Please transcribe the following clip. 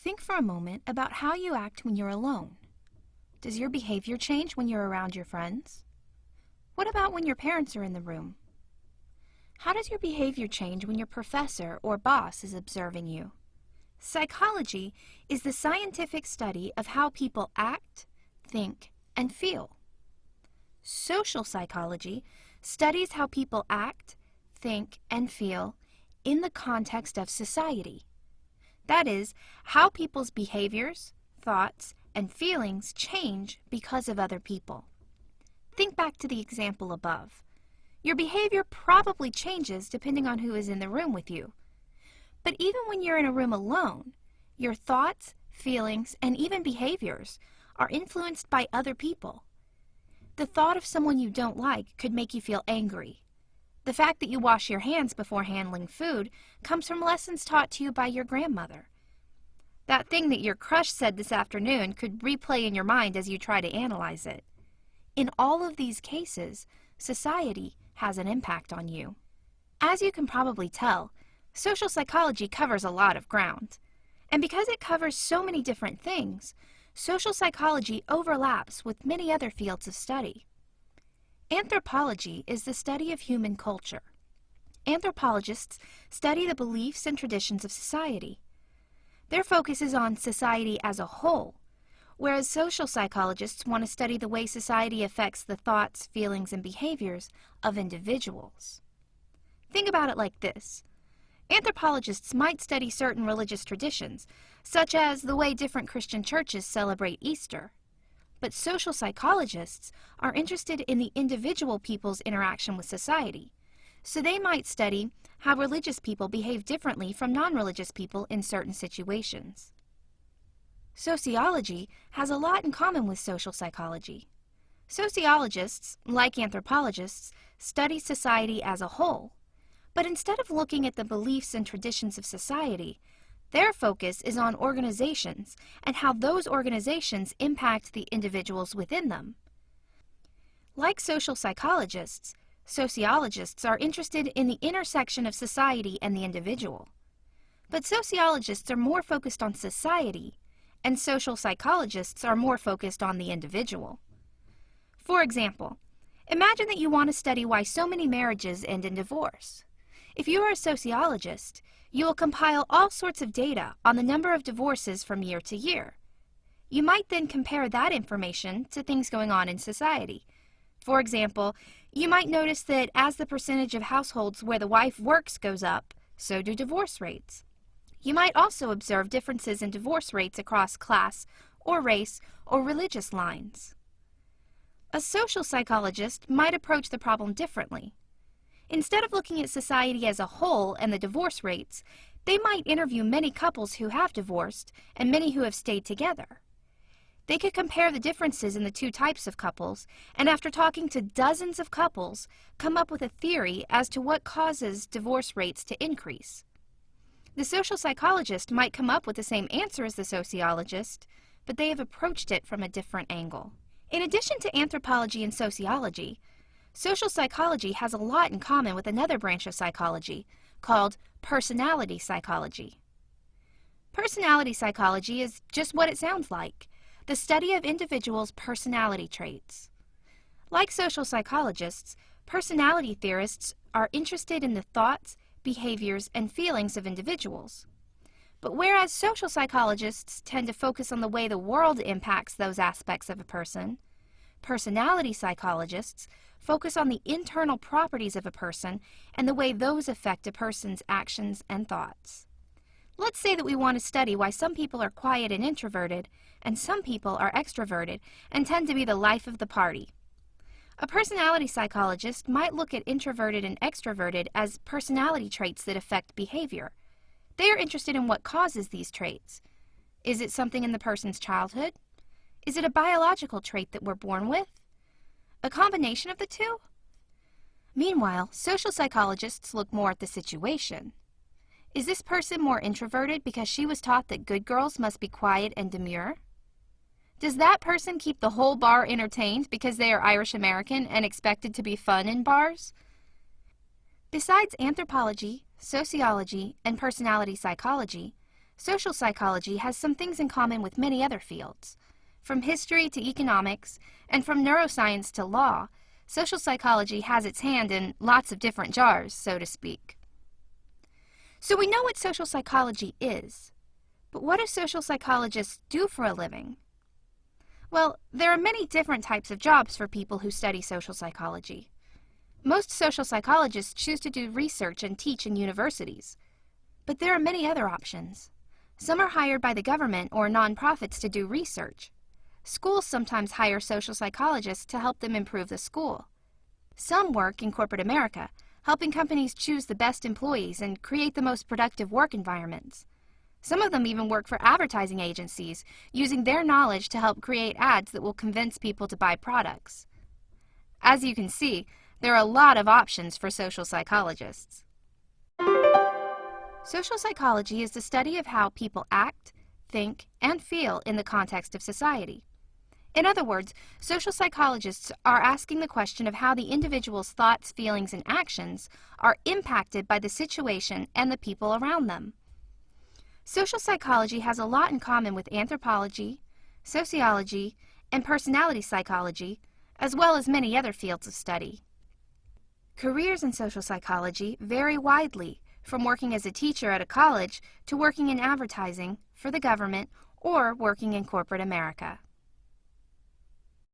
Think for a moment about how you act when you're alone. Does your behavior change when you're around your friends? What about when your parents are in the room? How does your behavior change when your professor or boss is observing you? Psychology is the scientific study of how people act, think, and feel. Social psychology studies how people act, think, and feel in the context of society. That is, how people's behaviors, thoughts, and feelings change because of other people. Think back to the example above. Your behavior probably changes depending on who is in the room with you. But even when you're in a room alone, your thoughts, feelings, and even behaviors are influenced by other people. The thought of someone you don't like could make you feel angry. The fact that you wash your hands before handling food comes from lessons taught to you by your grandmother. That thing that your crush said this afternoon could replay in your mind as you try to analyze it. In all of these cases, society has an impact on you. As you can probably tell, social psychology covers a lot of ground. And because it covers so many different things, social psychology overlaps with many other fields of study. Anthropology is the study of human culture. Anthropologists study the beliefs and traditions of society. Their focus is on society as a whole, whereas social psychologists want to study the way society affects the thoughts, feelings, and behaviors of individuals. Think about it like this. Anthropologists might study certain religious traditions, such as the way different Christian churches celebrate Easter. But social psychologists are interested in the individual people's interaction with society, so they might study how religious people behave differently from non-religious people in certain situations. Sociology has a lot in common with social psychology. Sociologists, like anthropologists, study society as a whole, but instead of looking at the beliefs and traditions of society, their focus is on organizations and how those organizations impact the individuals within them. Like social psychologists, sociologists are interested in the intersection of society and the individual. But sociologists are more focused on society, and social psychologists are more focused on the individual. For example, imagine that you want to study why so many marriages end in divorce. If you are a sociologist, you will compile all sorts of data on the number of divorces from year to year. You might then compare that information to things going on in society. For example, you might notice that as the percentage of households where the wife works goes up, so do divorce rates. You might also observe differences in divorce rates across class or race or religious lines. A social psychologist might approach the problem differently. Instead of looking at society as a whole and the divorce rates, they might interview many couples who have divorced and many who have stayed together. They could compare the differences in the two types of couples, and after talking to dozens of couples, come up with a theory as to what causes divorce rates to increase. The social psychologist might come up with the same answer as the sociologist, but they have approached it from a different angle. In addition to anthropology and sociology, social psychology has a lot in common with another branch of psychology called personality psychology. Personality psychology is just what it sounds like, the study of individuals' personality traits. Like social psychologists, personality theorists are interested in the thoughts, behaviors, and feelings of individuals. But whereas social psychologists tend to focus on the way the world impacts those aspects of a person, personality psychologists focus on the internal properties of a person and the way those affect a person's actions and thoughts. Let's say that we want to study why some people are quiet and introverted, and some people are extroverted and tend to be the life of the party. A personality psychologist might look at introverted and extroverted as personality traits that affect behavior. They are interested in what causes these traits. Is it something in the person's childhood? Is it a biological trait that we're born with? A combination of the two? Meanwhile, social psychologists look more at the situation. Is this person more introverted because she was taught that good girls must be quiet and demure? Does that person keep the whole bar entertained because they are Irish American and expected to be fun in bars? Besides anthropology, sociology, and personality psychology, Social psychology has some things in common with many other fields. From history to economics, and from neuroscience to law, social psychology has its hand in lots of different jars, so to speak. So we know what social psychology is, but what do social psychologists do for a living? Well, there are many different types of jobs for people who study social psychology. Most social psychologists choose to do research and teach in universities, but there are many other options. Some are hired by the government or nonprofits to do research. Schools sometimes hire social psychologists to help them improve the school. Some work in corporate America, helping companies choose the best employees and create the most productive work environments. Some of them even work for advertising agencies, using their knowledge to help create ads that will convince people to buy products. As you can see, there are a lot of options for social psychologists. Social psychology is the study of how people act, think, and feel in the context of society. In other words, social psychologists are asking the question of how the individual's thoughts, feelings, and actions are impacted by the situation and the people around them. Social psychology has a lot in common with anthropology, sociology, and personality psychology, as well as many other fields of study. Careers in social psychology vary widely, from working as a teacher at a college to working in advertising, for the government, or working in corporate America.